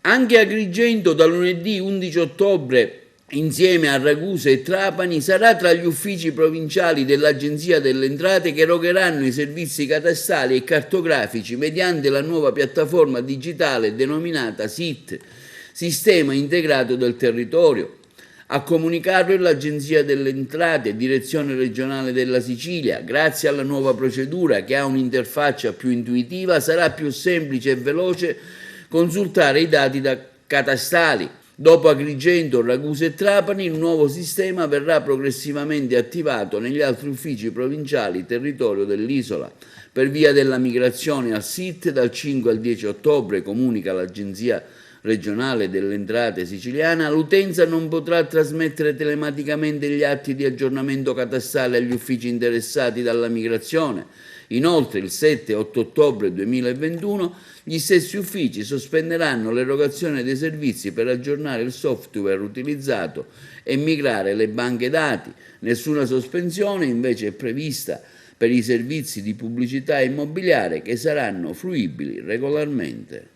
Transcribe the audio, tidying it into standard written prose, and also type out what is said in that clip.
Anche Agrigento da lunedì 11 ottobre, insieme a Ragusa e Trapani, sarà tra gli uffici provinciali dell'Agenzia delle Entrate che erogheranno i servizi catastali e cartografici mediante la nuova piattaforma digitale denominata SIT, Sistema Integrato del Territorio. A comunicarlo è l'Agenzia delle Entrate, Direzione Regionale della Sicilia. Grazie alla nuova procedura, che ha un'interfaccia più intuitiva, sarà più semplice e veloce consultare i dati catastali. Dopo Agrigento, Ragusa e Trapani, il nuovo sistema verrà progressivamente attivato negli altri uffici provinciali territorio dell'isola. Per via della migrazione al SIT dal 5 al 10 ottobre, comunica l'Agenzia regionale delle entrate siciliana, l'utenza non potrà trasmettere telematicamente gli atti di aggiornamento catastale agli uffici interessati dalla migrazione. Inoltre, il 7 e 8 ottobre 2021, gli stessi uffici sospenderanno l'erogazione dei servizi per aggiornare il software utilizzato e migrare le banche dati. Nessuna sospensione invece è prevista per i servizi di pubblicità immobiliare che saranno fruibili regolarmente.